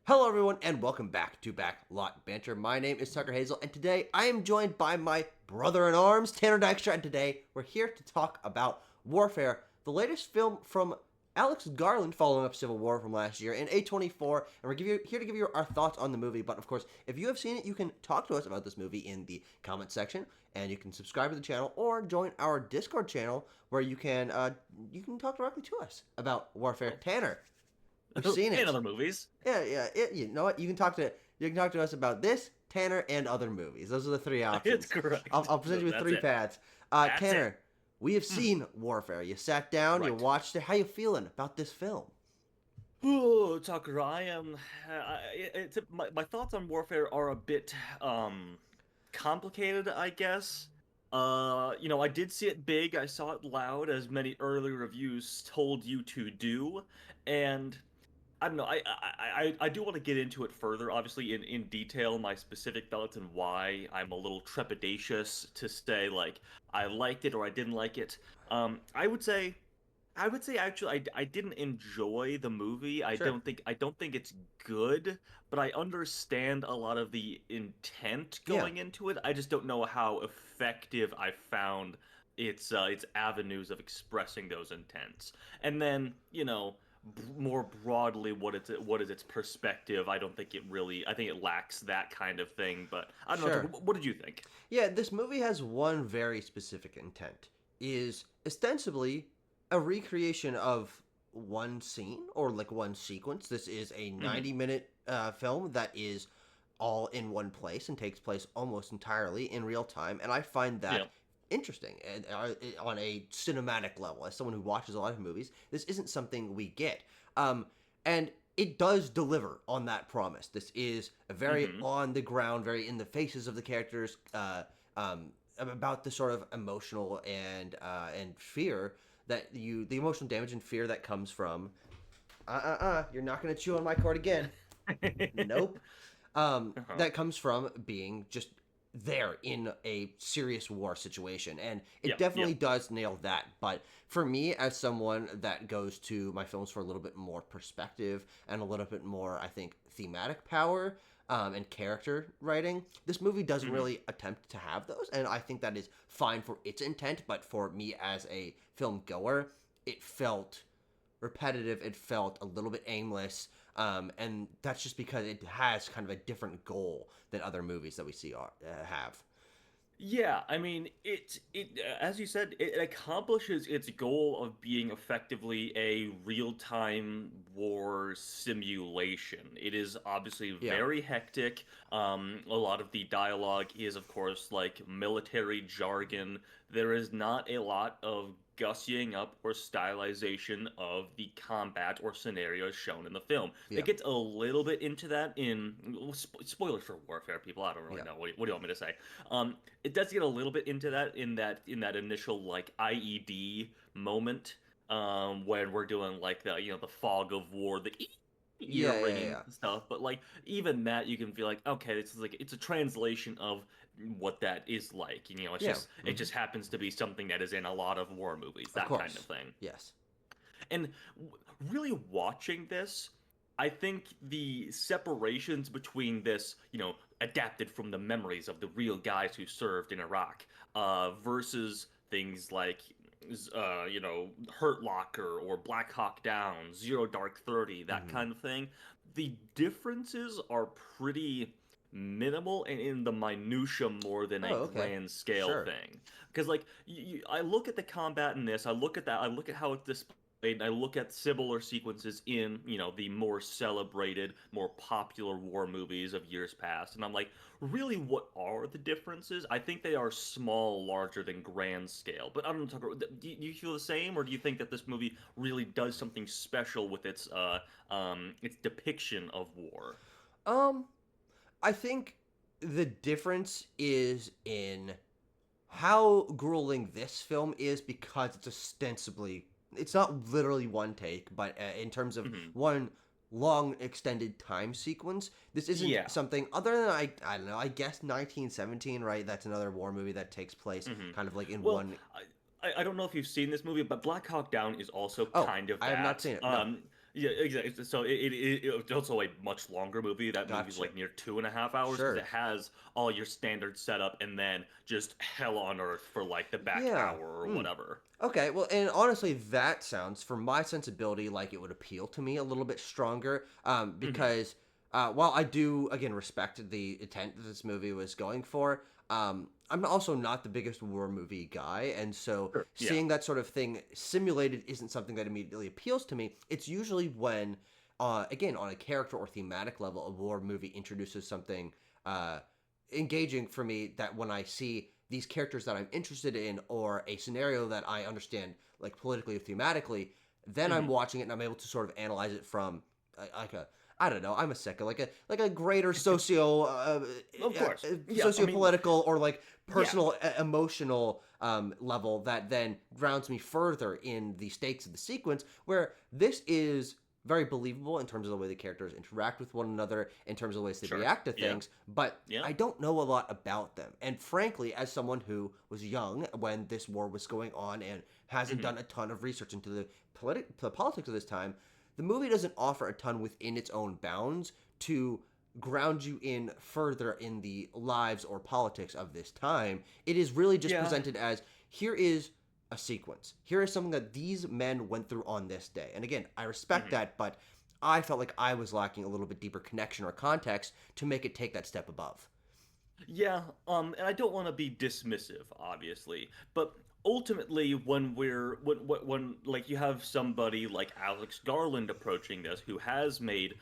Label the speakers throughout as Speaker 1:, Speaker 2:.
Speaker 1: Hello, everyone, and welcome back to Backlot Banter. My name is Tucker Hazel, and today I am joined by my brother-in-arms, Tanner Dykstra, and today we're here to talk about Warfare, the latest film from Alex Garland, following up Civil War from last year, in A24, and we're here to give you our thoughts on the movie. But, of course, if you have seen it, you can talk to us about this movie in the comment section, and you can subscribe to the channel or join our Discord channel where you can talk directly to us about Warfare. Tanner, you've seen
Speaker 2: And
Speaker 1: it.
Speaker 2: other movies.
Speaker 1: Yeah. You know what? You can talk to us about this, Tanner, and other movies. Those are the three
Speaker 2: It's
Speaker 1: options.
Speaker 2: correct.
Speaker 1: I'll present you with
Speaker 2: That's
Speaker 1: three
Speaker 2: it.
Speaker 1: paths.
Speaker 2: That's it.
Speaker 1: Tanner, we have seen Warfare. You sat down, you
Speaker 2: Right.
Speaker 1: watched it. How you feeling about this film?
Speaker 2: Ooh, Tucker, I am. My thoughts on Warfare are a bit complicated, I guess. I did see it big. I saw it loud, as many early reviews told you to do, and I don't know. I do want to get into it further, obviously in detail, my specific thoughts and why I'm a little trepidatious to say like I liked it or I didn't like it. Um, I would say I would say actually I didn't enjoy the movie.
Speaker 1: Sure.
Speaker 2: I don't think it's good, but I understand a lot of the intent
Speaker 1: Yeah.
Speaker 2: going into it. I just don't know how effective I found its avenues of expressing those intents. And then, more broadly what is its perspective. I don't think it really I think it lacks that kind of thing, but I don't know. Tucker,
Speaker 1: Sure.
Speaker 2: what did you think?
Speaker 1: Yeah, this movie has one very specific intent. Is ostensibly a recreation of one scene or like one sequence. This is a
Speaker 2: Hmm.
Speaker 1: 90-minute film that is all in one place and takes place almost entirely in real time. And I find
Speaker 2: Yeah.
Speaker 1: that interesting and on a cinematic level. As someone who watches a lot of movies, this isn't something we get. And it does deliver on that promise. This is a very
Speaker 2: Hmm.
Speaker 1: on the ground, very in the faces of the characters, about the sort of emotional and fear the emotional damage and fear that comes from you're not gonna chew on my cord again. Nope.
Speaker 2: Uh-huh.
Speaker 1: That comes from being just there in a serious war situation. And it
Speaker 2: Yep, yep.
Speaker 1: definitely does nail that. But for me, as someone that goes to my films for a little bit more perspective and a little bit more, I think, thematic power and character writing, this movie doesn't
Speaker 2: Hmm.
Speaker 1: really attempt to have those. And I think that is fine for its intent. But for me as a film goer, it felt repetitive. It felt a little bit aimless, and that's just because it has kind of a different goal than other movies that we see have.
Speaker 2: Yeah, I mean, it as you said, it accomplishes its goal of being effectively a real-time war simulation. It is obviously
Speaker 1: Yeah,
Speaker 2: very hectic. A lot of the dialogue is, of course, like military jargon. There is not a lot of gussying up or stylization of the combat or scenarios shown in the film.
Speaker 1: yeah,
Speaker 2: It gets a little bit into that in spoilers for Warfare, people. I don't really
Speaker 1: yeah,
Speaker 2: know. What do you want me to say? It does get a little bit into that in that initial like IED moment, when we're doing like the fog of war, the ear
Speaker 1: yeah, yeah,
Speaker 2: ringing
Speaker 1: yeah.
Speaker 2: stuff. But like even that, you can feel like okay, this is like it's a translation of what that is like. It's
Speaker 1: Yeah.
Speaker 2: just it
Speaker 1: Hmm.
Speaker 2: just happens to be something that is in a lot of war movies,
Speaker 1: Of
Speaker 2: that kind of
Speaker 1: course.
Speaker 2: thing.
Speaker 1: Yes.
Speaker 2: And really watching this, I think the separations between this, adapted from the memories of the real guys who served in Iraq, versus things like, Hurt Locker or Black Hawk Down, Zero Dark 30, that
Speaker 1: Hmm.
Speaker 2: kind of thing, the differences are pretty minimal and in the minutia more than a
Speaker 1: Oh, okay.
Speaker 2: grand scale
Speaker 1: Sure.
Speaker 2: thing. Because like I look at the combat in this, I look at that, I look at how it's displayed, and I look at similar sequences in the more celebrated, more popular war movies of years past, and I'm like, really, what are the differences? I think they are small, larger than grand scale. But I don't know, Tucker, do you feel the same, or do you think that this movie really does something special with its depiction of war?
Speaker 1: Um, I think the difference is in how grueling this film is because it's not literally one take, but in terms of
Speaker 2: Hmm.
Speaker 1: one long extended time sequence, this isn't
Speaker 2: Yeah.
Speaker 1: something other than I don't know, I guess 1917, right? That's another war movie that takes place
Speaker 2: Hmm.
Speaker 1: kind of like in
Speaker 2: Well,
Speaker 1: one.
Speaker 2: I don't know if you've seen this movie, but Black Hawk Down is also
Speaker 1: Oh,
Speaker 2: kind of
Speaker 1: I have not
Speaker 2: that.
Speaker 1: seen it. No.
Speaker 2: Yeah, exactly. So it's also a much longer movie. That movie's
Speaker 1: Gotcha.
Speaker 2: like near 2.5 hours because it
Speaker 1: Sure.
Speaker 2: has all your standard setup and then just hell on earth for like the back
Speaker 1: Yeah.
Speaker 2: hour or
Speaker 1: Hmm.
Speaker 2: whatever.
Speaker 1: Okay, well, and honestly, that sounds, for my sensibility, like it would appeal to me a little bit stronger.
Speaker 2: Hmm.
Speaker 1: Because while I do, again, respect the intent that this movie was going for, I'm also not the biggest war movie guy. And so
Speaker 2: Sure. Yeah.
Speaker 1: seeing that sort of thing simulated isn't something that immediately appeals to me. It's usually when, again, on a character or thematic level, a war movie introduces something uh, engaging for me that when I see these characters that I'm interested in or a scenario that I understand like politically or thematically, then I'm
Speaker 2: Hmm.
Speaker 1: watching it and I'm able to sort of analyze it from like a I don't know, I'm a second like a greater socio
Speaker 2: Of course. Yeah. I mean,
Speaker 1: socio-political or like
Speaker 2: yeah.
Speaker 1: personal emotional level that then grounds me further in the stakes of the sequence, where this is very believable in terms of the way the characters interact with one another, in terms of the ways they
Speaker 2: Sure.
Speaker 1: react to
Speaker 2: Yeah.
Speaker 1: things, but
Speaker 2: Yeah.
Speaker 1: I don't know a lot about them. And frankly, as someone who was young when this war was going on and hasn't
Speaker 2: Hmm.
Speaker 1: done a ton of research into the politics of this time, the movie doesn't offer a ton within its own bounds to ground you in further in the lives or politics of this time. It is really just
Speaker 2: Yeah.
Speaker 1: presented as, here is a sequence. Here is something that these men went through on this day. And again, I respect
Speaker 2: Hmm.
Speaker 1: that, but I felt like I was lacking a little bit deeper connection or context to make it take that step above.
Speaker 2: Yeah, and I don't want to be dismissive, obviously, but ultimately, when like you have somebody like Alex Garland approaching this, who has made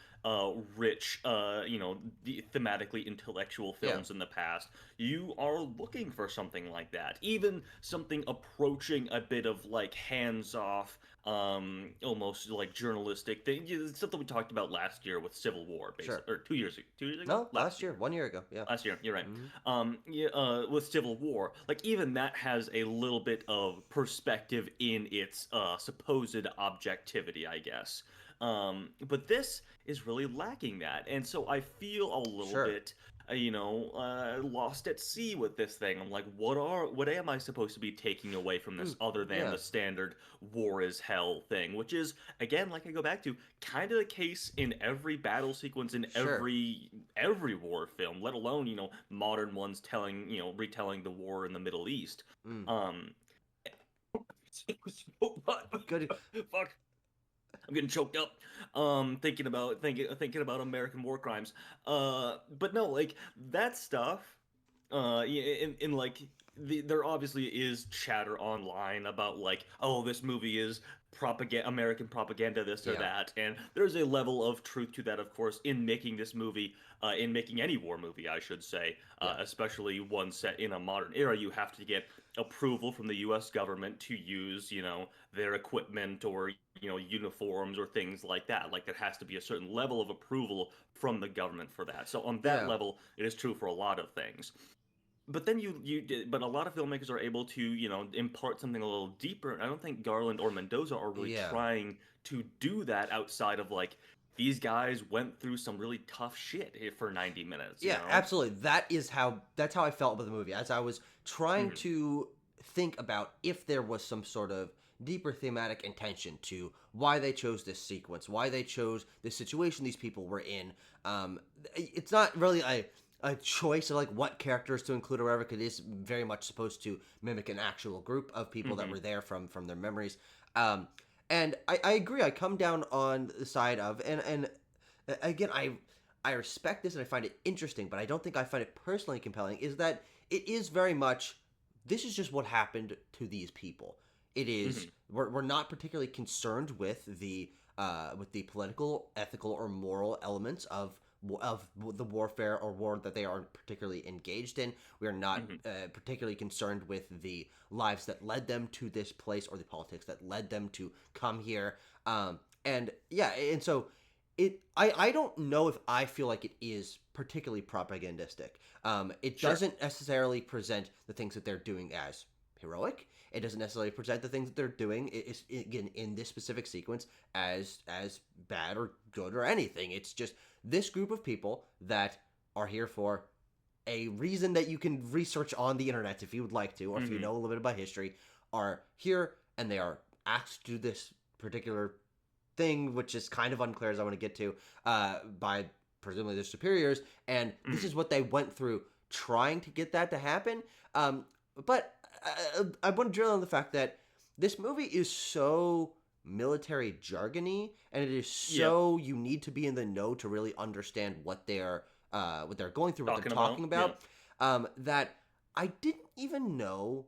Speaker 2: rich, thematically intellectual
Speaker 1: Yeah.
Speaker 2: films in the past, you are looking for something like that, even something approaching a bit of like hands-off, almost like journalistic thing. It's something we talked about last year with Civil War,
Speaker 1: Sure.
Speaker 2: basically, or 2 years ago, 2 years ago,
Speaker 1: No, last
Speaker 2: last
Speaker 1: year,
Speaker 2: year.
Speaker 1: 1 year ago. Yeah.
Speaker 2: Last year, you're right.
Speaker 1: Mm-hmm.
Speaker 2: Yeah, with Civil War, like even that has a little bit of perspective in its supposed objectivity, I guess. But this is really lacking that, and so I feel a little
Speaker 1: Sure.
Speaker 2: bit, lost at sea with this thing. I'm like, what am I supposed to be taking away from
Speaker 1: Mm,
Speaker 2: this other than
Speaker 1: yeah.
Speaker 2: the standard war is hell thing, which is again, like I go back to, kind of the case in every battle sequence in
Speaker 1: Sure.
Speaker 2: every war film, let alone modern ones telling retelling the war in the Middle East.
Speaker 1: Mm.
Speaker 2: Um,
Speaker 1: Good.
Speaker 2: fuck, I'm getting choked up. Thinking about American war crimes. But no, like that stuff. In like there obviously is chatter online about like, oh, this movie is propaganda, American propaganda, this or
Speaker 1: Yeah.
Speaker 2: that, and there's a level of truth to that, of course, in making this movie, in making any war movie, I should say,
Speaker 1: Yeah.
Speaker 2: especially one set in a modern era. You have to get approval from the U.S. government to use, their equipment or uniforms or things like that. Like there has to be a certain level of approval from the government for that. So on that
Speaker 1: Yeah.
Speaker 2: level, it is true for a lot of things. But then but a lot of filmmakers are able to impart something a little deeper. And I don't think Garland or Mendoza are really
Speaker 1: Yeah.
Speaker 2: trying to do that outside of like, these guys went through some really tough shit for 90 minutes, you
Speaker 1: Yeah,
Speaker 2: know?
Speaker 1: absolutely. That's how I felt about the movie. As I was trying
Speaker 2: Hmm.
Speaker 1: to think about if there was some sort of deeper thematic intention to why they chose this sequence, why they chose this situation these people were in. It's not really a choice of like what characters to include or whatever, because it's very much supposed to mimic an actual group of people that
Speaker 2: Hmm.
Speaker 1: were there from their memories. Um, and I agree. I come down on the side of and again I respect this and I find it interesting, but I don't think I find it personally compelling. Is that it is very much this is just what happened to these people. It is
Speaker 2: Hmm.
Speaker 1: we're not particularly concerned with the political, ethical, or moral elements of the warfare or war that they are particularly engaged in. We are not
Speaker 2: Hmm.
Speaker 1: particularly concerned with the lives that led them to this place or the politics that led them to come here. And yeah, and so I don't know if I feel like it is particularly propagandistic. It
Speaker 2: Sure.
Speaker 1: doesn't necessarily present the things that they're doing as heroic. It doesn't necessarily present the things that they're doing is again in this specific sequence as bad or good or anything. It's just this group of people that are here for a reason that you can research on the internet if you would like to, or if you
Speaker 2: Hmm.
Speaker 1: know a little bit about history, are here and they are asked to do this particular thing, which is kind of unclear as I want to get to, by presumably their superiors, and this
Speaker 2: Mhm.
Speaker 1: is what they went through trying to get that to happen. But I want to drill on the fact that this movie is so military jargony, and it is
Speaker 2: Yep.
Speaker 1: so you need to be in the know to really understand what they're going through, what they're
Speaker 2: Talking
Speaker 1: talking
Speaker 2: about. Yeah.
Speaker 1: about. That I didn't even know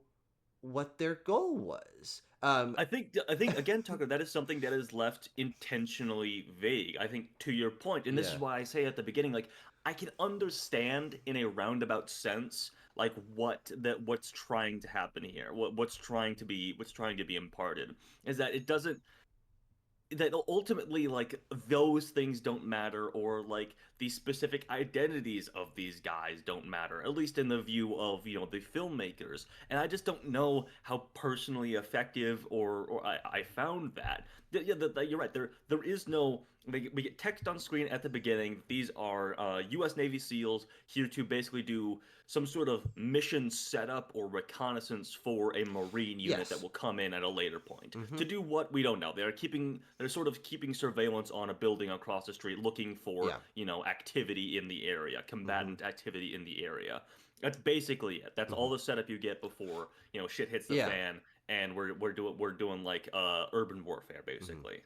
Speaker 1: what their goal was.
Speaker 2: I think again, Tucker, that is something that is left intentionally vague. I think to your point, and this is
Speaker 1: Yeah.
Speaker 2: why I say at the beginning, like I can understand in a roundabout sense, like what's trying to happen here, what's trying to be imparted, is that it doesn't that ultimately like those things don't matter, or like the specific identities of these guys don't matter, at least in the view of the filmmakers. And I just don't know how personally effective or I found that. Yeah, you're right, there is no, we get text on screen at the beginning. These are U.S. Navy SEALs here to basically do some sort of mission setup or reconnaissance for a Marine unit that
Speaker 1: Yes.
Speaker 2: will come in at a later point.
Speaker 1: Mm-hmm.
Speaker 2: To do what, we don't know. They're sort of keeping surveillance on a building across the street, looking for,
Speaker 1: Yeah.
Speaker 2: activity in the area,
Speaker 1: Mm-hmm.
Speaker 2: combatant activity in the area. That's basically it. That's
Speaker 1: Mm-hmm.
Speaker 2: all the setup you get before, shit hits the
Speaker 1: Yeah.
Speaker 2: fan, and we're doing like urban warfare
Speaker 1: Mm-hmm.
Speaker 2: basically.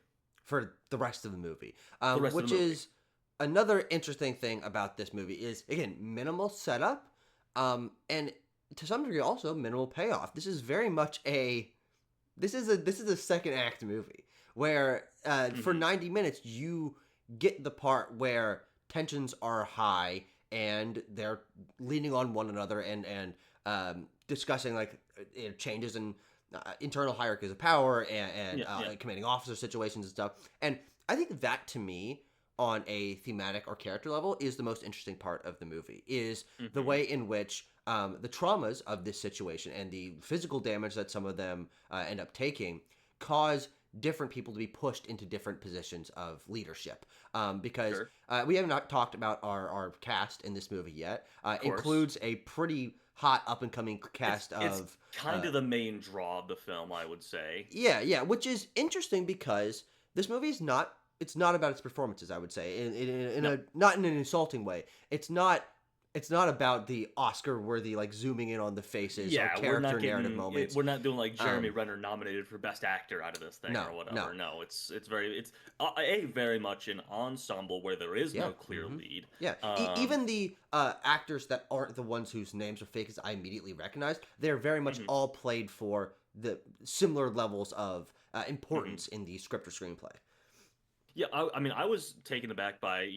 Speaker 1: For the rest of the movie,
Speaker 2: The rest of
Speaker 1: which
Speaker 2: the movie.
Speaker 1: is another interesting thing about this movie is again minimal setup, and to some degree also minimal payoff. This is very much a this is a second act movie where for
Speaker 2: Hmm.
Speaker 1: 90 minutes you get the part where tensions are high and they're leaning on one another and discussing like changes in internal hierarchies of power and
Speaker 2: Yeah, yeah.
Speaker 1: commanding officer situations and stuff. And I think that to me on a thematic or character level is the most interesting part of the movie is the
Speaker 2: Hmm.
Speaker 1: way in which the traumas of this situation and the physical damage that some of them end up taking cause different people to be pushed into different positions of leadership. Because
Speaker 2: Sure.
Speaker 1: we have not talked about our cast in this movie yet.
Speaker 2: Of course.
Speaker 1: Includes a pretty hot up and coming
Speaker 2: It's
Speaker 1: cast
Speaker 2: it's
Speaker 1: of
Speaker 2: kind of the main draw of the film, I would say.
Speaker 1: yeah, yeah, which is interesting because this movie is not. It's not about its performances. I would say, in
Speaker 2: No.
Speaker 1: a not in an insulting way. It's not. It's not about the Oscar-worthy like zooming in on the faces or
Speaker 2: Yeah, we're not
Speaker 1: character narrative
Speaker 2: getting
Speaker 1: moments.
Speaker 2: we're not doing like Jeremy
Speaker 1: Um,
Speaker 2: Renner nominated for best actor out of this thing
Speaker 1: no,
Speaker 2: or
Speaker 1: no,
Speaker 2: whatever. No, it's very much an ensemble where there is
Speaker 1: yeah,
Speaker 2: no clear lead.
Speaker 1: yeah.
Speaker 2: Um,
Speaker 1: Even the actors that aren't the ones whose names are fake, as I immediately recognize, they're very much
Speaker 2: mhm,
Speaker 1: all played for the similar levels of
Speaker 2: mhm.
Speaker 1: importance in the script or screenplay.
Speaker 2: Yeah, I mean, I was taken aback by,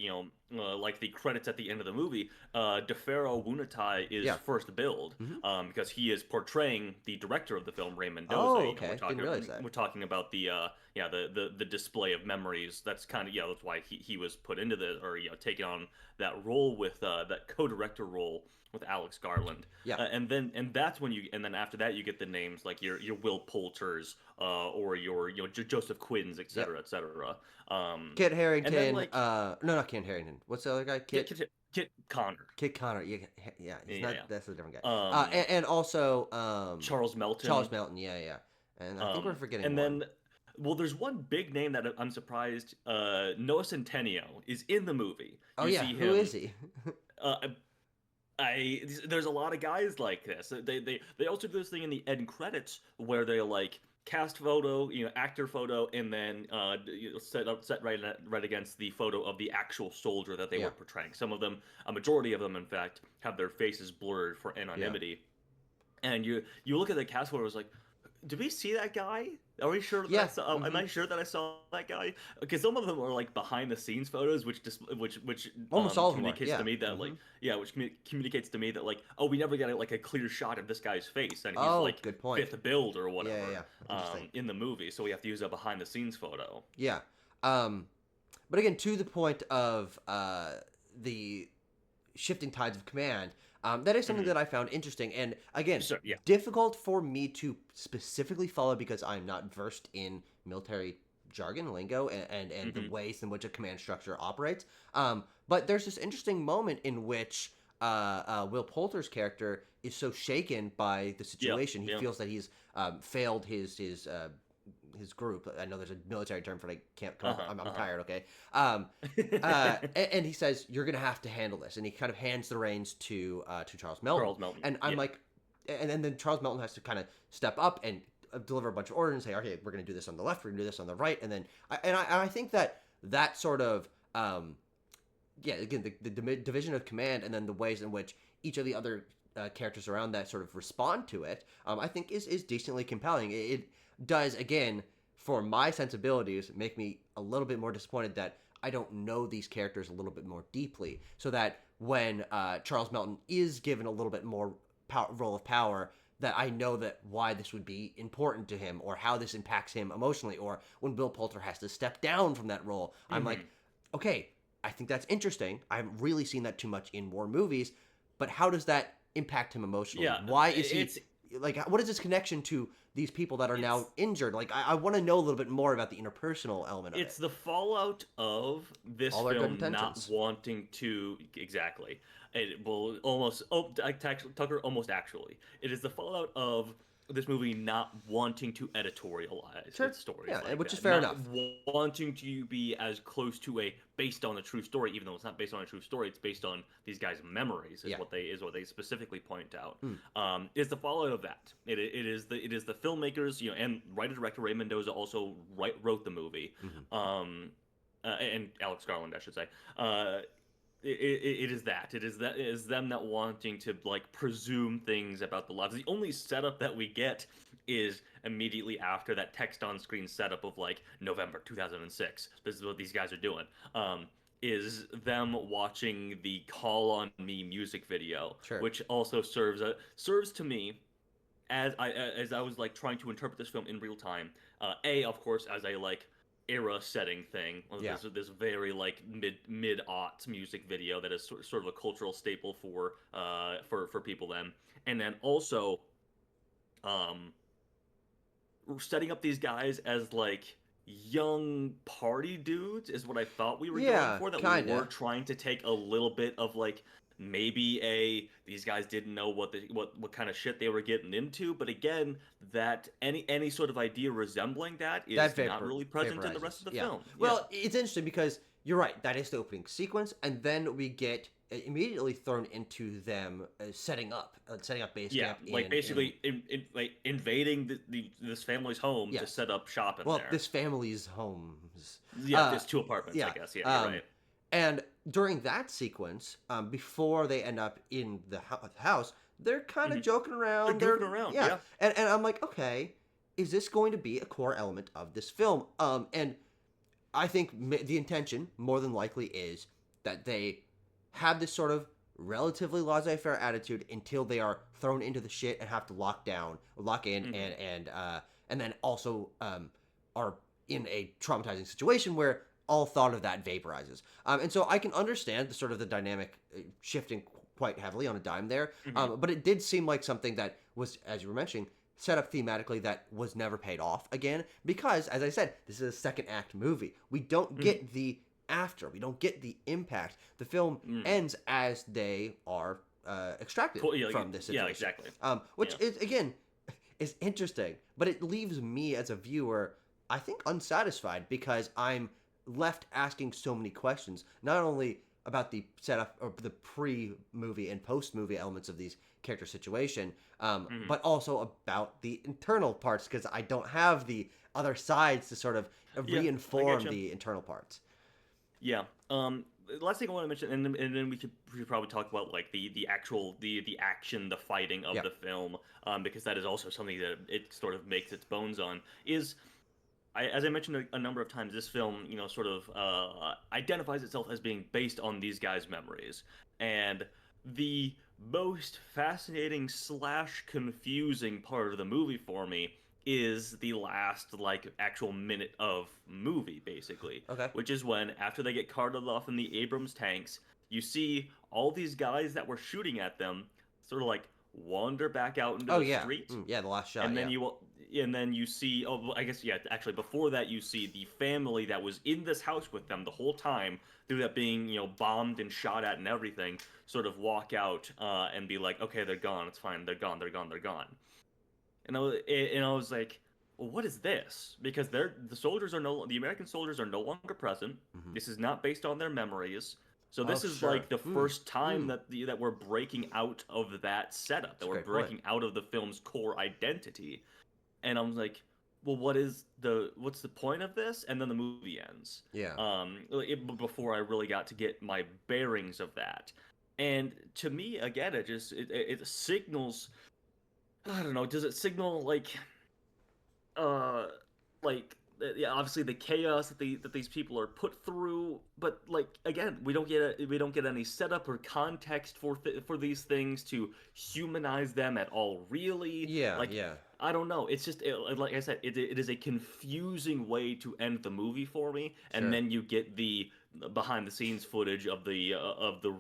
Speaker 2: like the credits at the end of the movie. DeFaro Woon-A-Tai is
Speaker 1: Yeah.
Speaker 2: first billed,
Speaker 1: Hmm.
Speaker 2: because he is portraying the director of the film, Ray Mendoza.
Speaker 1: Oh, okay. Didn't realize that.
Speaker 2: We're talking about the display of memories. That's kind of, that's why he was put into the, or taking on that role with that co-director role with Alex Garland.
Speaker 1: Yeah.
Speaker 2: And that's when and then after that you get the names like your Will Poulters, or your Joseph Quinns, et
Speaker 1: Yep.
Speaker 2: cetera, et cetera.
Speaker 1: Kit
Speaker 2: And then
Speaker 1: Harrington.
Speaker 2: like
Speaker 1: No, not Kit Harrington. What's the other guy?
Speaker 2: Kit Connor.
Speaker 1: Kit Connor. Yeah, yeah. He's
Speaker 2: Yeah,
Speaker 1: not.
Speaker 2: yeah.
Speaker 1: That's a different guy.
Speaker 2: Um,
Speaker 1: And also
Speaker 2: Charles
Speaker 1: Charles
Speaker 2: Melton.
Speaker 1: Melton. Yeah, yeah. And I think we're forgetting
Speaker 2: And
Speaker 1: one.
Speaker 2: then, well, there's one big name that I'm surprised. Noah Centineo is in the movie.
Speaker 1: Oh
Speaker 2: You
Speaker 1: yeah.
Speaker 2: see
Speaker 1: Who
Speaker 2: him.
Speaker 1: is he?
Speaker 2: Uh, there's a lot of guys like this. They also do this thing in the end credits where they like cast photo, actor photo, and then set right against the photo of the actual soldier that they
Speaker 1: Yeah.
Speaker 2: were portraying. Some of them, a majority of them, in fact, have their faces blurred for
Speaker 1: Yeah.
Speaker 2: anonymity. And you look at the cast photo, it's like, did we see that guy? Are we sure that I
Speaker 1: Yeah.
Speaker 2: saw? Am
Speaker 1: Hmm.
Speaker 2: I sure that I saw that guy? Because some of them are like behind the scenes photos, which just which
Speaker 1: Almost all of them are.
Speaker 2: communicates to
Speaker 1: Yeah.
Speaker 2: me that
Speaker 1: Hmm.
Speaker 2: like which communicates to me that like, oh, we never got like a clear shot of this guy's face, and he's
Speaker 1: Oh,
Speaker 2: like
Speaker 1: good point.
Speaker 2: fifth build or
Speaker 1: Yeah, yeah,
Speaker 2: whatever
Speaker 1: yeah. That's interesting.
Speaker 2: in the movie, so we have to use a behind the scenes photo.
Speaker 1: Yeah. Um, but again, to the point of the shifting tides of command. That is something
Speaker 2: Hmm.
Speaker 1: that I found interesting, and again,
Speaker 2: So yeah.
Speaker 1: difficult for me to specifically follow because I'm not versed in military jargon, lingo, and the
Speaker 2: Hmm.
Speaker 1: ways in which a command structure operates. But there's this interesting moment in which Will Poulter's character is so shaken by the
Speaker 2: Yeah.
Speaker 1: situation, he
Speaker 2: Yeah.
Speaker 1: feels that he's failed his his group. I know there's a military term for it. I can't come up.
Speaker 2: Uh-huh,
Speaker 1: I'm
Speaker 2: uh-huh.
Speaker 1: tired. Okay. And he says you're gonna have to handle this, and he kind of hands the reins to Charles Melton,
Speaker 2: Charles Melton.
Speaker 1: and I'm
Speaker 2: Yeah.
Speaker 1: like, and then Charles Melton has to kind of step up and deliver a bunch of orders and say, okay, we're gonna do this on the left, we're gonna do this on the right, and then I think that sort of yeah, again, the division of command and then the ways in which each of the other characters around that sort of respond to it, I think is decently compelling. It does, again, for my sensibilities, make me a little bit more disappointed that I don't know these characters a little bit more deeply, so that when Charles Melton is given a little bit more role of power, that I know that why this would be important to him or how this impacts him emotionally, or when Bill Poulter has to step down from that role, I'm like, okay, I think that's interesting. I haven't really seen that too much in war movies, but how does that impact him emotionally?
Speaker 2: Yeah,
Speaker 1: Why is he
Speaker 2: it's
Speaker 1: like? What is his connection to these people that are now
Speaker 2: it's
Speaker 1: injured? Like, I want to know a little bit more about the interpersonal element of it.
Speaker 2: it's the fallout of this
Speaker 1: All our good
Speaker 2: film not
Speaker 1: intentions.
Speaker 2: wanting to exactly. It will almost Tucker almost actually. It is the fallout of this movie not wanting to editorialize
Speaker 1: Sure.
Speaker 2: its stories
Speaker 1: Yeah,
Speaker 2: like
Speaker 1: which is
Speaker 2: that,
Speaker 1: fair
Speaker 2: not
Speaker 1: enough.
Speaker 2: wanting to be as close to a based on a true story, even though it's not based on a true story. It's based on these guys' memories,
Speaker 1: Yeah.
Speaker 2: is what they specifically point out.
Speaker 1: Mm.
Speaker 2: Is the fallout of that? It is the filmmakers, and writer director Ray Mendoza also wrote the movie,
Speaker 1: Mm-hmm.
Speaker 2: and Alex Garland, I should say. It is that it is them not wanting to like presume things about the lives. The only setup that we get is immediately after that text on screen setup of like November 2006. This is what these guys are doing. Is them watching the Call on Me music video,
Speaker 1: Sure.
Speaker 2: which also serves to me as I was like trying to interpret this film in real time. Of course, as a like era setting thing.
Speaker 1: Yeah.
Speaker 2: This very like mid aughts music video that is sort of a cultural staple for people then, and then also um setting up these guys as like young party dudes is what I thought we were going
Speaker 1: Yeah,
Speaker 2: for. That we were
Speaker 1: kinda.
Speaker 2: trying to take a little bit of like maybe these guys didn't know what kind of shit they were getting into, but again, that any sort of idea resembling that
Speaker 1: That
Speaker 2: is not really present in the rest
Speaker 1: vaporizes.
Speaker 2: of the
Speaker 1: Yeah.
Speaker 2: film. Yeah.
Speaker 1: Well, it's interesting because you're right. That is the opening sequence, and then we get immediately thrown into them setting up base
Speaker 2: Yeah,
Speaker 1: camp
Speaker 2: like
Speaker 1: in
Speaker 2: basically like invading this family's home to
Speaker 1: yes.
Speaker 2: set up shop in
Speaker 1: Well,
Speaker 2: there.
Speaker 1: this family's homes.
Speaker 2: Yeah, there's two apartments, I
Speaker 1: Yeah.
Speaker 2: guess. Yeah, you're right.
Speaker 1: And during that sequence, before they end up in the house, they're kind of joking around.
Speaker 2: They're goofing around, yeah.
Speaker 1: And I'm like, okay, is this going to be a core element of this film? And I think the intention, more than likely, is that they have this sort of relatively laissez-faire attitude until they are thrown into the shit and have to lock in, and then also are in a traumatizing situation where all thought of that vaporizes. And so I can understand the sort of the dynamic shifting quite heavily on a dime there. But it did seem like something that was, as you were mentioning, set up thematically that was never paid off again. Because, as I said, this is a second act movie. We don't get the after. We don't get the impact. The film ends as they are extracted from this situation.
Speaker 2: Yeah, exactly.
Speaker 1: Which is, again, is interesting. But it leaves me as a viewer, I think, unsatisfied because I'm left asking so many questions, not only about the setup or the pre-movie and post-movie elements of these character situation, but also about the internal parts because I don't have the other sides to sort of reinform the internal parts.
Speaker 2: Yeah. The last thing I want to mention, and then we could probably talk about like the actual the action, the fighting of the film, because that is also something that it sort of makes its bones on. As I mentioned a number of times, this film, sort of identifies itself as being based on these guys' memories, and the most fascinating / confusing part of the movie for me is the last like actual minute of movie, basically.
Speaker 1: Okay.
Speaker 2: Which is when, after they get carted off in the Abrams tanks, you see all these guys that were shooting at them sort of like wander back out into the street.
Speaker 1: Yeah, the last shot.
Speaker 2: And then you see, I guess, yeah, actually before that you see the family that was in this house with them the whole time, through that being, bombed and shot at and everything, sort of walk out and be like, okay, they're gone, it's fine, they're gone. And I was like, well, what is this? Because the American soldiers are no longer present.
Speaker 1: Hmm.
Speaker 2: This is not based on their memories. So
Speaker 1: Oh,
Speaker 2: this is
Speaker 1: sure.
Speaker 2: like the first time
Speaker 1: Mm.
Speaker 2: that we're breaking out of that setup,
Speaker 1: That's
Speaker 2: that
Speaker 1: a
Speaker 2: we're
Speaker 1: great point.
Speaker 2: breaking out of the film's core identity. And I'm like, well, what's the point of this? And then the movie ends.
Speaker 1: Yeah.
Speaker 2: Before I really got to get my bearings of that. And to me, again, it signals. I don't know. Does it signal uh yeah, obviously the chaos that these people are put through, but like again, we don't get any setup or context for these things to humanize them at all, really.
Speaker 1: Yeah.
Speaker 2: Like,
Speaker 1: Yeah.
Speaker 2: I don't know, it's just like I said, it is a confusing way to end the movie for me. And
Speaker 1: Sure.
Speaker 2: then you get the behind the scenes footage of the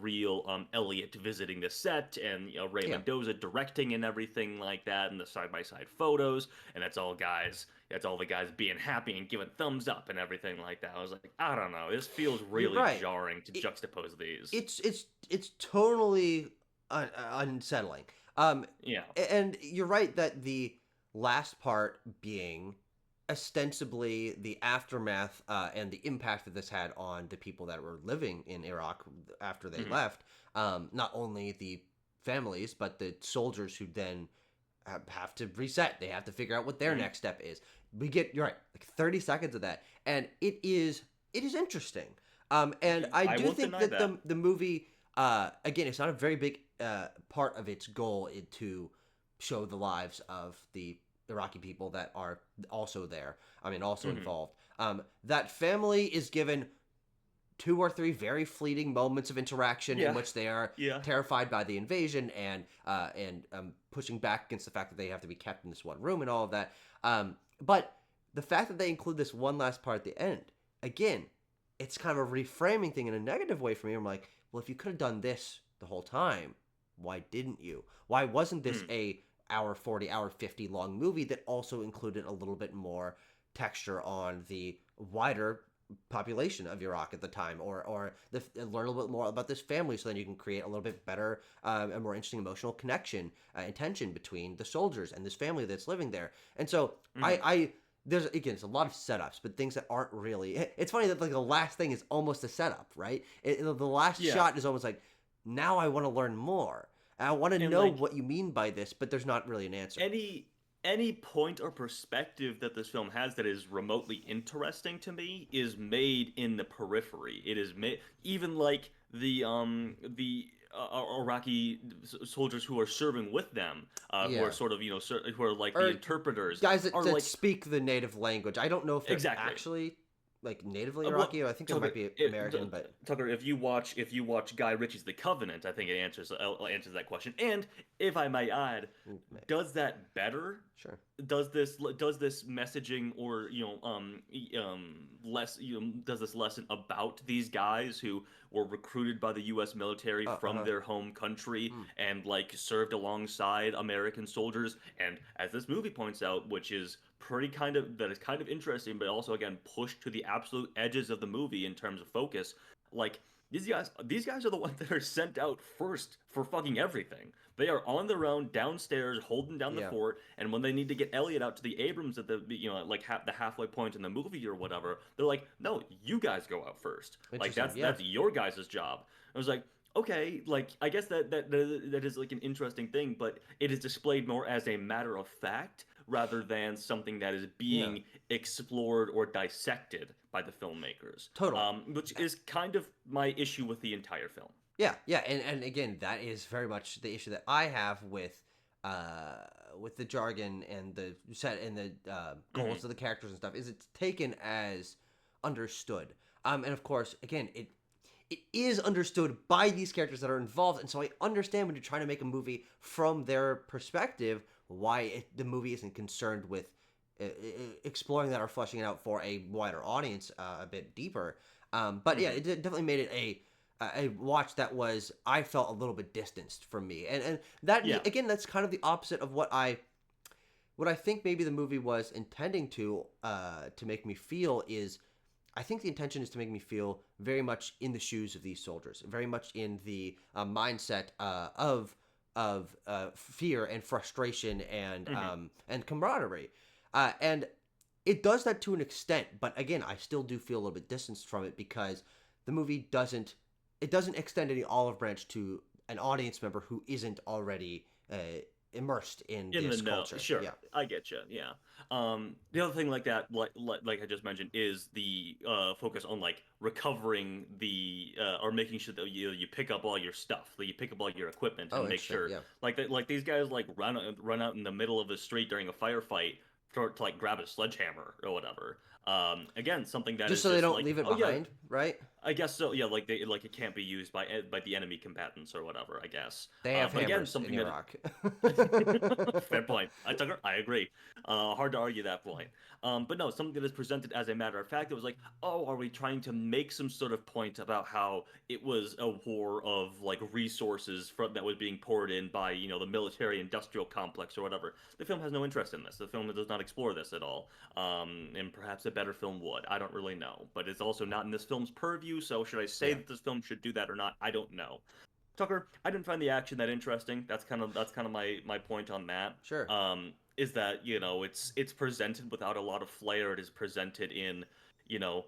Speaker 2: real Elliot visiting the set, and Ray
Speaker 1: Yeah.
Speaker 2: Mendoza directing and everything like that, and the side by side photos, and that's all the guys being happy and giving thumbs up and everything like that. I was like, I don't know, this feels
Speaker 1: You're
Speaker 2: really
Speaker 1: right.
Speaker 2: jarring to
Speaker 1: It,
Speaker 2: juxtapose these.
Speaker 1: it's totally unsettling.
Speaker 2: Yeah.
Speaker 1: And you're right that the last part being ostensibly the aftermath and the impact that this had on the people that were living in Iraq after they
Speaker 2: Hmm.
Speaker 1: left. Not only the families, but the soldiers who then have to reset. They have to figure out what their
Speaker 2: Hmm.
Speaker 1: next step is. We get, you're right, like 30 seconds of that, and it is interesting. And I
Speaker 2: I
Speaker 1: do
Speaker 2: won't
Speaker 1: think
Speaker 2: deny
Speaker 1: that
Speaker 2: that.
Speaker 1: the movie, again, it's not a very big part of its goal to show the lives of the Iraqi people that are also there. I mean, also
Speaker 2: Hmm.
Speaker 1: involved. That family is given two or three very fleeting moments of interaction in
Speaker 2: Yeah.
Speaker 1: which they are
Speaker 2: Yeah.
Speaker 1: terrified by the invasion and pushing back against the fact that they have to be kept in this one room and all of that. But the fact that they include this one last part at the end, again, it's kind of a reframing thing in a negative way for me. I'm like, well, if you could have done this the whole time, why didn't you? Why wasn't this
Speaker 2: Mm.
Speaker 1: a hour 40, hour 50 long movie that also included a little bit more texture on the wider population of Iraq at the time, or learn a little bit more about this family, so then you can create a little bit better, a more interesting emotional connection and tension between the soldiers and this family that's living there. And so
Speaker 2: Hmm.
Speaker 1: I there's again, it's a lot of setups, but things that aren't really. It's funny that like the last thing is almost a setup, right? The last
Speaker 2: Yeah.
Speaker 1: shot is almost like, now I want to learn more. I want to
Speaker 2: And
Speaker 1: know
Speaker 2: like
Speaker 1: what you mean by this, but there's not really an answer.
Speaker 2: any any point or perspective that this film has that is remotely interesting to me is made in the periphery. It is made even like the Iraqi soldiers who are serving with them, who are
Speaker 1: Yeah.
Speaker 2: sort of who are like the
Speaker 1: Or
Speaker 2: interpreters,
Speaker 1: guys that,
Speaker 2: are
Speaker 1: that
Speaker 2: like
Speaker 1: speak the native language. I don't know if they're
Speaker 2: exactly.
Speaker 1: actually like natively
Speaker 2: Well,
Speaker 1: Iraqi. I think they
Speaker 2: Tucker,
Speaker 1: might be American, but
Speaker 2: Tucker, if you watch Guy Ritchie's The Covenant, I think it answers that question. And if I may add,
Speaker 1: maybe.
Speaker 2: does that better?
Speaker 1: Sure.
Speaker 2: Does this messaging, or less does this lesson about these guys who were recruited by the U.S. military from
Speaker 1: Uh-huh.
Speaker 2: their home country
Speaker 1: Mm.
Speaker 2: and like served alongside American soldiers, and as this movie points out, which is that is kind of interesting, but also again pushed to the absolute edges of the movie in terms of focus, like. These guys are the ones that are sent out first for fucking everything. They are on their own downstairs holding down the
Speaker 1: Yeah.
Speaker 2: fort, and when they need to get Elliot out to the Abrams at the like the halfway point in the movie or whatever, they're like, "No, you guys go out first. Like
Speaker 1: Interesting. Yeah.
Speaker 2: that's your guys' job." I was like, "Okay, like I guess that is like an interesting thing, but it is displayed more as a matter of fact rather than something that is
Speaker 1: Yeah.
Speaker 2: being explored or dissected by the filmmakers."
Speaker 1: Totally.
Speaker 2: Which is kind of my issue with the entire film.
Speaker 1: Yeah. Yeah. And again, that is very much the issue that I have uh with the jargon and the set and the
Speaker 2: Hmm.
Speaker 1: goals of the characters and stuff. Is it's taken as understood. And of course, again, it is understood by these characters that are involved, and so I understand when you're trying to make a movie from their perspective, why the movie isn't concerned with exploring that or fleshing it out for a wider audience a bit deeper. But yeah,
Speaker 2: Hmm.
Speaker 1: it definitely made it a watch that was, I felt a little bit distanced from me, and that
Speaker 2: Yeah.
Speaker 1: again, that's kind of the opposite of what I think maybe the movie was intending to make me feel is, I think the intention is to make me feel very much in the shoes of these soldiers, very much in the mindset of fear and frustration
Speaker 2: Hmm.
Speaker 1: and camaraderie. And it does that to an extent, but again, I still do feel a little bit distanced from it because the movie doesn't extend any olive branch to an audience member who isn't already immersed in
Speaker 2: In the
Speaker 1: this
Speaker 2: know,
Speaker 1: culture.
Speaker 2: sure,
Speaker 1: Yeah.
Speaker 2: I get you. Yeah. The other thing like that, like I just mentioned, is the focus on like recovering the or making sure that you pick up all your stuff, that you pick up all your equipment,
Speaker 1: Oh,
Speaker 2: and make
Speaker 1: interesting.
Speaker 2: sure
Speaker 1: Yeah.
Speaker 2: like that, like these guys like run out in the middle of the street during a firefight to like grab a sledgehammer or whatever. Again, something that
Speaker 1: Just
Speaker 2: is
Speaker 1: so they
Speaker 2: just
Speaker 1: don't
Speaker 2: like,
Speaker 1: leave it
Speaker 2: oh yeah,
Speaker 1: behind, right?
Speaker 2: I guess so. Yeah, like they like it can't be used by the enemy combatants or whatever. I guess.
Speaker 1: They have
Speaker 2: But again,
Speaker 1: hammers in
Speaker 2: something that
Speaker 1: Iraq.
Speaker 2: fair point. I agree. Hard to argue that point. But no, something that is presented as a matter of fact. It was like, oh, are we trying to make some sort of point about how it was a war of like resources that was being poured in by the military-industrial complex or whatever? The film has no interest in this. The film does not explore this at all. And perhaps a better film would. I don't really know. But it's also not in this film's purview. So should I say
Speaker 1: Yeah.
Speaker 2: that this film should do that or not? I don't know. Tucker, I didn't find the action that interesting. That's kind of my point on that.
Speaker 1: Sure.
Speaker 2: Is that it's presented without a lot of flair. It is presented in you know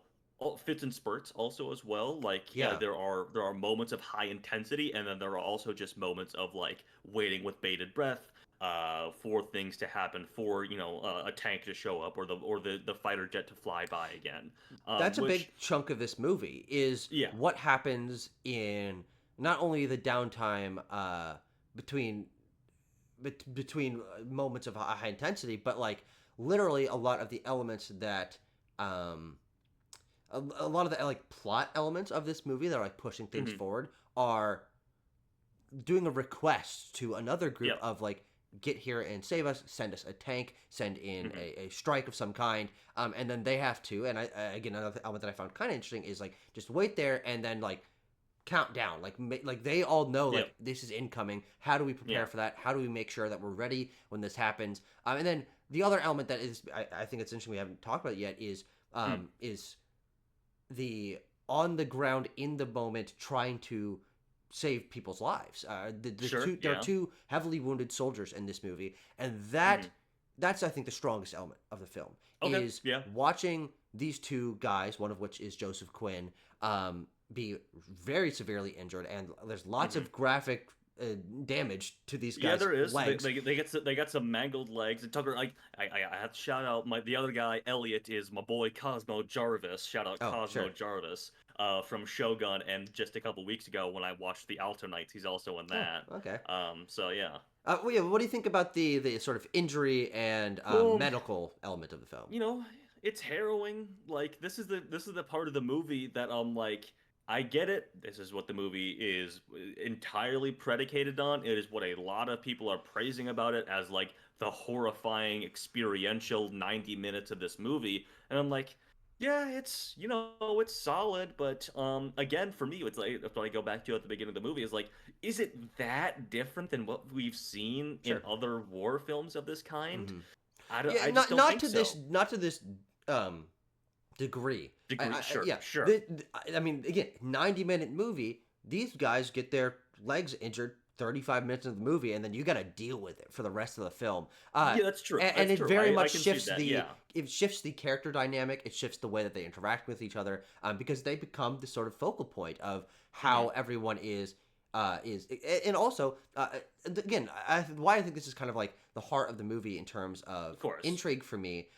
Speaker 2: fits and spurts also as well. Like
Speaker 1: Yeah.
Speaker 2: there are moments of high intensity, and then there are also just moments of like waiting with bated breath. For things to happen, for a tank to show up, or the fighter jet to fly by again,
Speaker 1: That's a
Speaker 2: which
Speaker 1: big chunk of this movie is
Speaker 2: yeah.
Speaker 1: what happens in not only the downtime between between moments of high intensity, but like literally a lot of the elements that um, a lot of the like plot elements of this movie that are like pushing things
Speaker 2: Hmm.
Speaker 1: forward are doing a request to another group
Speaker 2: Yep.
Speaker 1: of like get here and save us, send us a tank, send in
Speaker 2: Hmm.
Speaker 1: a strike of some kind, and then they have to, and again, another element that I found kind of interesting is like just wait there and then like count down, like like they all know
Speaker 2: Yep.
Speaker 1: like this is incoming. How do we prepare
Speaker 2: Yeah.
Speaker 1: for that? How do we make sure that we're ready when this happens? And then the other element that is I think it's interesting we haven't talked about it yet
Speaker 2: Mm.
Speaker 1: is the on the ground in the moment trying to save people's lives.
Speaker 2: Sure.
Speaker 1: There are
Speaker 2: Yeah.
Speaker 1: two heavily wounded soldiers in this movie, and
Speaker 2: Hmm.
Speaker 1: that's I think the strongest element of the film
Speaker 2: Okay.
Speaker 1: is
Speaker 2: Yeah.
Speaker 1: watching these two guys, one of which is Joseph Quinn, be very severely injured, and there's lots
Speaker 2: Hmm.
Speaker 1: of graphic damage to these
Speaker 2: Yeah,
Speaker 1: guys'
Speaker 2: there is.
Speaker 1: legs.
Speaker 2: They got some mangled legs. And Tucker, I have to shout out the other guy, Elliot, is my boy Cosmo Jarvis. Shout out
Speaker 1: Oh,
Speaker 2: Cosmo
Speaker 1: sure.
Speaker 2: Jarvis, from Shogun, and just a couple weeks ago when I watched The Alternites, he's also in
Speaker 1: Oh,
Speaker 2: that.
Speaker 1: okay.
Speaker 2: So yeah.
Speaker 1: Well, yeah, what do you think about the sort of injury and
Speaker 2: Um,
Speaker 1: medical element of the film?
Speaker 2: you know, it's harrowing. Like this is the part of the movie that I'm like, I get it. This is what the movie is entirely predicated on. It is what a lot of people are praising about it as like the horrifying experiential 90 minutes of this movie. And I'm like, yeah, it's solid, but again, for me, it's like that's what I go back to at the beginning of the movie is like, is it that different than what we've seen in
Speaker 1: Sure.
Speaker 2: other war films of this kind?
Speaker 1: Hmm.
Speaker 2: I don't,
Speaker 1: Yeah,
Speaker 2: I just don't think so.
Speaker 1: not to this um degree.
Speaker 2: Degree, sure,
Speaker 1: Yeah,
Speaker 2: sure.
Speaker 1: I mean, again, 90-minute movie. These guys get their legs injured 35 minutes of the movie, and then you got to deal with it for the rest of the film.
Speaker 2: Yeah, that's true.
Speaker 1: And
Speaker 2: That's
Speaker 1: it
Speaker 2: true.
Speaker 1: very
Speaker 2: I
Speaker 1: much
Speaker 2: can see
Speaker 1: shifts
Speaker 2: that. Yeah.
Speaker 1: the character dynamic. It shifts the way that they interact with each other, because they become the sort of focal point of how
Speaker 2: Hmm.
Speaker 1: everyone is, and also again, why I think this is kind of like the heart of the movie in terms of
Speaker 2: Of course.
Speaker 1: intrigue for me.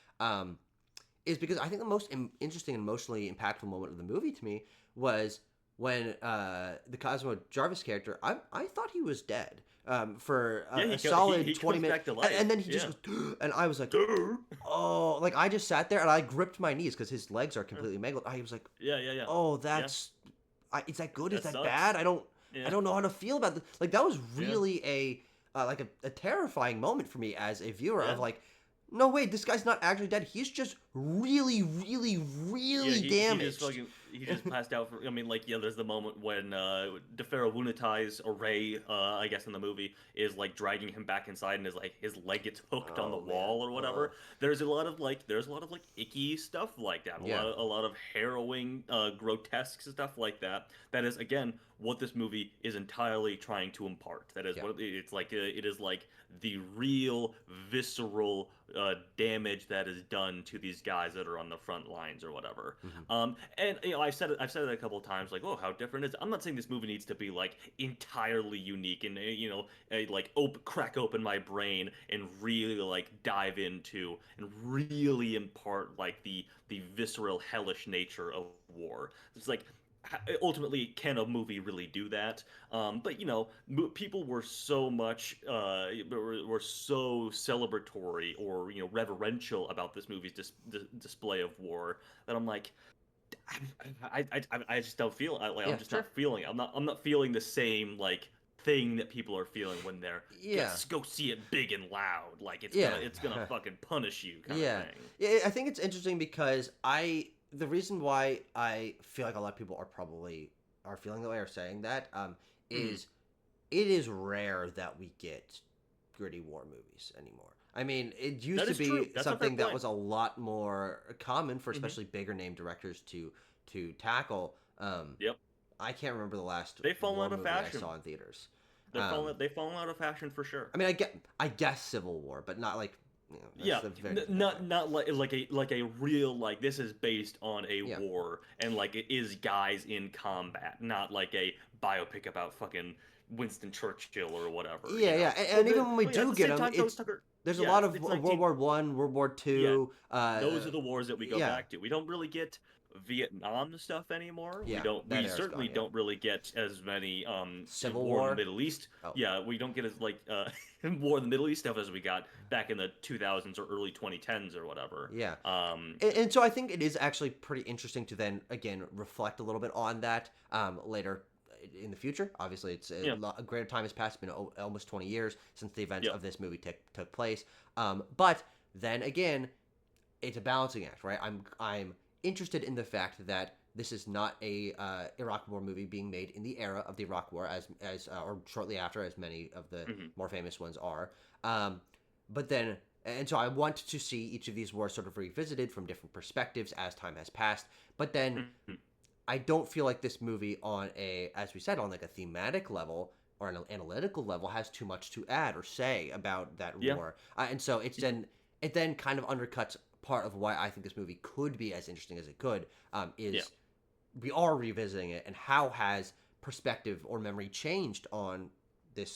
Speaker 1: Is because I think the most interesting and emotionally impactful moment of the movie to me was when the Cosmo Jarvis character, I thought he was dead for
Speaker 2: Yeah,
Speaker 1: a solid
Speaker 2: he
Speaker 1: 20
Speaker 2: comes
Speaker 1: minutes,
Speaker 2: back to life.
Speaker 1: and then he just
Speaker 2: Yeah.
Speaker 1: goes, and I was like,
Speaker 2: Duh.
Speaker 1: oh, like I just sat there and I gripped my knees because his legs are completely mangled. I was like,
Speaker 2: Yeah, yeah, yeah.
Speaker 1: oh,
Speaker 2: Yeah.
Speaker 1: is that good? Is
Speaker 2: That
Speaker 1: that
Speaker 2: sucks.
Speaker 1: bad? I
Speaker 2: Yeah.
Speaker 1: don't know how to feel about this. Like that was
Speaker 2: Yeah.
Speaker 1: really like a terrifying moment for me as a viewer of
Speaker 2: Yeah.
Speaker 1: like, no wait, this guy's not actually dead. He's just really, really,
Speaker 2: Yeah,
Speaker 1: really
Speaker 2: he just
Speaker 1: damaged.
Speaker 2: fucking he just passed out for. I mean, like, yeah, there's the moment when DeFaro Woon-A-Tai's array, I guess in the movie, is like dragging him back inside, and his leg gets hooked on the
Speaker 1: Oh man.
Speaker 2: wall or whatever. There's a lot of icky stuff like that.
Speaker 1: Yeah.
Speaker 2: A lot of harrowing, grotesque stuff like that. That is again what this movie is entirely trying to impart. That is
Speaker 1: Yeah.
Speaker 2: what it's like. It is like the real visceral damage that is done to these guys that are on the front lines or whatever.
Speaker 1: Hmm.
Speaker 2: And I've said it a couple of times, like, oh, how different is it? I'm not saying this movie needs to be like entirely unique and like crack open my brain and really like dive into and really impart like the visceral hellish nature of war. It's like ultimately, can a movie really do that? But people were so much were so celebratory or reverential about this movie's display of war that I'm like, I just don't feel
Speaker 1: Yeah,
Speaker 2: I'm just
Speaker 1: sure.
Speaker 2: not feeling. I'm not feeling the same like thing that people are feeling when they're
Speaker 1: Yeah.
Speaker 2: let's go see it big and loud, like
Speaker 1: Yeah.
Speaker 2: it's gonna fucking punish you kind of
Speaker 1: Yeah.
Speaker 2: thing.
Speaker 1: Yeah, I think it's interesting because the reason why I feel like a lot of people are feeling that way or saying that
Speaker 2: Mm,
Speaker 1: is it is rare that we get gritty war movies anymore. I mean, it used
Speaker 2: that
Speaker 1: to
Speaker 2: is true.
Speaker 1: be
Speaker 2: That's a fair
Speaker 1: something that
Speaker 2: point.
Speaker 1: was a lot more common for
Speaker 2: Hmm.
Speaker 1: especially bigger name directors to tackle.
Speaker 2: Yep,
Speaker 1: I can't remember the last
Speaker 2: they've fallen
Speaker 1: war
Speaker 2: out of
Speaker 1: movie I
Speaker 2: fashion.
Speaker 1: saw in theaters. Um,
Speaker 2: They've fallen out of fashion for sure.
Speaker 1: I mean, I guess Civil War, but not like that's
Speaker 2: Yeah,
Speaker 1: a very different
Speaker 2: not
Speaker 1: thing.
Speaker 2: like a real like this is based on a
Speaker 1: Yeah.
Speaker 2: war and like it is guys in combat, not like a biopic about fucking Winston Churchill or whatever,
Speaker 1: Yeah, yeah, and even when we
Speaker 2: But yeah, at
Speaker 1: do
Speaker 2: the
Speaker 1: get
Speaker 2: same
Speaker 1: them,
Speaker 2: time,
Speaker 1: it's
Speaker 2: Tucker.
Speaker 1: there's a
Speaker 2: Yeah,
Speaker 1: lot of
Speaker 2: it's
Speaker 1: World
Speaker 2: 19.
Speaker 1: War One, World War
Speaker 2: Yeah,
Speaker 1: Two.
Speaker 2: those are the wars that we go
Speaker 1: Yeah,
Speaker 2: back to. We don't really get Vietnam stuff anymore.
Speaker 1: yeah, that
Speaker 2: We
Speaker 1: era's
Speaker 2: certainly
Speaker 1: gone. Yeah,
Speaker 2: don't really get as many
Speaker 1: Civil
Speaker 2: war in the
Speaker 1: War.
Speaker 2: Middle East.
Speaker 1: Oh,
Speaker 2: Yeah, we don't get as like war in the Middle East stuff as we got back in the 2000s or early 2010s or whatever.
Speaker 1: yeah,
Speaker 2: Um
Speaker 1: and so I think it is actually pretty interesting to then again reflect a little bit on that later in the future. Obviously, it's
Speaker 2: yeah,
Speaker 1: a greater time has passed. It's been almost 20 years since the events
Speaker 2: yeah.
Speaker 1: of this movie took place. But then again, it's a balancing act, right? I'm interested in the fact that this is not a Iraq War movie being made in the era of the Iraq War, as or shortly after, as many of the
Speaker 2: Hmm.
Speaker 1: more famous ones are. Um, but then, and so I want to see each of these wars sort of revisited from different perspectives as time has passed. But then
Speaker 2: Hmm.
Speaker 1: I don't feel like this movie on a, as we said, on like a thematic level or an analytical level has too much to add or say about that
Speaker 2: Yeah.
Speaker 1: war, and so it then kind of undercuts part of why I think this movie could be as interesting as it could.
Speaker 2: Yeah.
Speaker 1: Is we are revisiting it, and how has perspective or memory changed on the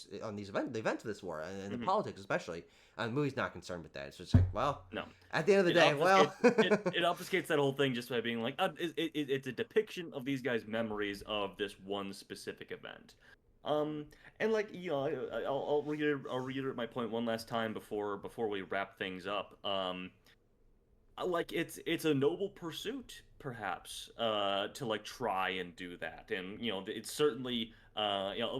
Speaker 1: events of this war and the
Speaker 2: Hmm.
Speaker 1: politics especially. The movie's not concerned with that. It's just like, well,
Speaker 2: No.
Speaker 1: at the end of the
Speaker 2: It
Speaker 1: day, well,
Speaker 2: obfuscates it obfuscates that whole thing just by being like it's a depiction of these guys' memories of this one specific event. Um, and like I'll reiterate my point one last time before we wrap things up. Like it's a noble pursuit perhaps to like try and do that, and it's certainly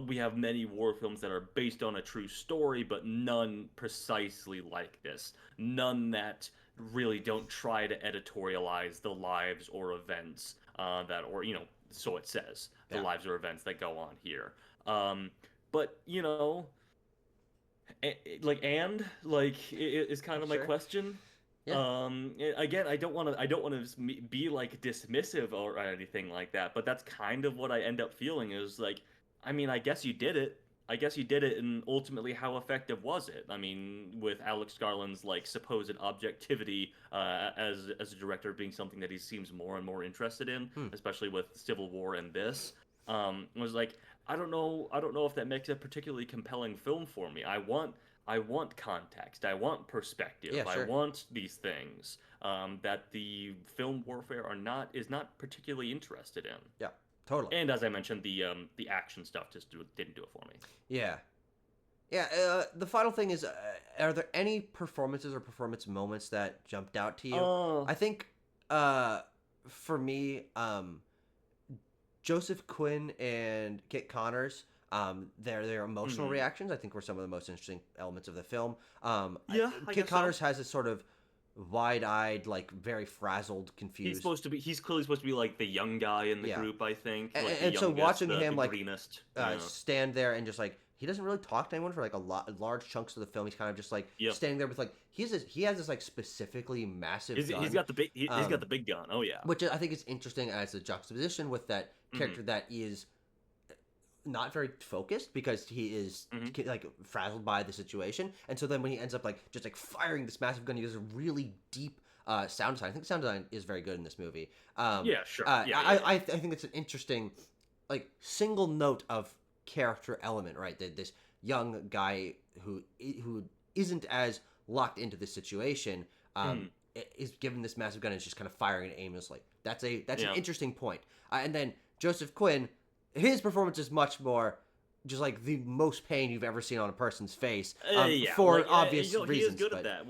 Speaker 2: we have many war films that are based on a true story, but none precisely like this, none that really don't try to editorialize the lives or events that or so it says the
Speaker 1: yeah,
Speaker 2: lives or events that go on here. But is kind of my
Speaker 1: sure,
Speaker 2: question.
Speaker 1: yeah.
Speaker 2: Again, I don't want to be like dismissive or anything like that, but that's kind of what I end up feeling is like, I mean, I guess you did it. I guess you did it, and ultimately, how effective was it? I mean, with Alex Garland's like supposed objectivity as a director being something that he seems more and more interested in,
Speaker 1: Hmm.
Speaker 2: especially with Civil War and this, was like, I don't know if that makes a particularly compelling film for me. I want context. I want perspective.
Speaker 1: Yeah,
Speaker 2: I
Speaker 1: sure.
Speaker 2: want these things that the film warfare is not particularly interested in.
Speaker 1: Yeah, totally.
Speaker 2: And as I mentioned, the action stuff didn't do it for me.
Speaker 1: Yeah. Yeah, the final thing is, are there any performances or performance moments that jumped out to you?
Speaker 2: Oh,
Speaker 1: I think, for me, Joseph Quinn and Kit Connors, their emotional
Speaker 2: hmm,
Speaker 1: reactions, I think, were some of the most interesting elements of the film.
Speaker 2: yeah, I
Speaker 1: Kit
Speaker 2: guess so.
Speaker 1: Connors has this sort of wide-eyed, like very frazzled, confused.
Speaker 2: He's clearly supposed to be like the young guy in the
Speaker 1: Yeah,
Speaker 2: group. I think
Speaker 1: and,
Speaker 2: like the
Speaker 1: and so
Speaker 2: youngest,
Speaker 1: watching him
Speaker 2: the
Speaker 1: like
Speaker 2: greenest. Yeah.
Speaker 1: stand there and just like he doesn't really talk to anyone for like large chunks of the film. He's kind of just like
Speaker 2: Yep.
Speaker 1: standing there with like he has this like specifically massive
Speaker 2: He's
Speaker 1: gun,
Speaker 2: got the he's got
Speaker 1: um,
Speaker 2: the big gun. Oh yeah.
Speaker 1: which I think is interesting as a juxtaposition with that
Speaker 2: Hmm.
Speaker 1: character that is not very focused because he is like frazzled by the situation, and so then when he ends up like just like firing this massive gun, he does a really deep sound design. I think sound design is very good in this movie.
Speaker 2: Yeah, sure.
Speaker 1: I think it's an interesting like single note of character element, right? That this young guy who isn't as locked into this situation is given this massive gun and is just kind of firing it aimlessly. That's an interesting point. And then Joseph Quinn, his performance is much more just like the most pain you've ever seen on a person's face for obvious reasons. He is
Speaker 2: good at that.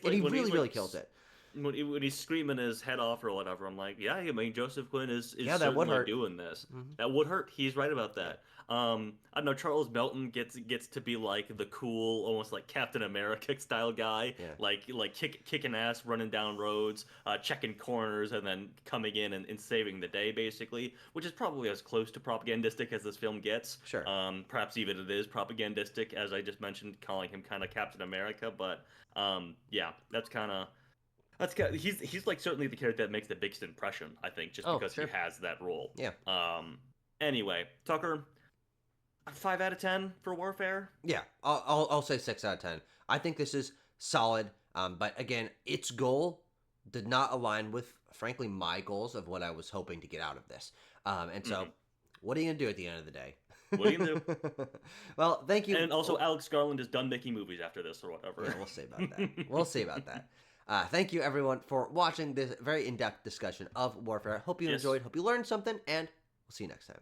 Speaker 1: He really kills it.
Speaker 2: When he's screaming his head off or whatever, I'm like, yeah, I mean, Joseph Quinn is
Speaker 1: that would hurt.
Speaker 2: doing this. That would hurt. He's right about that. I don't know. Charles Melton gets to be like the cool, almost like Captain America style guy, like kicking ass, running down roads, checking corners, and then coming in and saving the day, basically, which is probably as close to propagandistic as this film gets.
Speaker 1: Sure.
Speaker 2: Perhaps even it is propagandistic, as I just mentioned, calling him kind of Captain America. But yeah, he's like certainly the character that makes the biggest impression, I think, just because he has that role.
Speaker 1: Yeah.
Speaker 2: Anyway, Tucker, 5 out of 10 for Warfare.
Speaker 1: Yeah, I'll say 6 out of 10. I think this is solid. But again, its goal did not align with, frankly, my goals of what I was hoping to get out of this. And so, what are you gonna do at the end of the day?
Speaker 2: What are you gonna do?
Speaker 1: Well, thank you.
Speaker 2: And also, Alex Garland is done making movies after this or whatever.
Speaker 1: Yeah, we'll see about that. We'll see about that. Thank you, everyone, for watching this very in-depth discussion of Warfare. Hope you enjoyed. Hope you learned something, and we'll see you next time.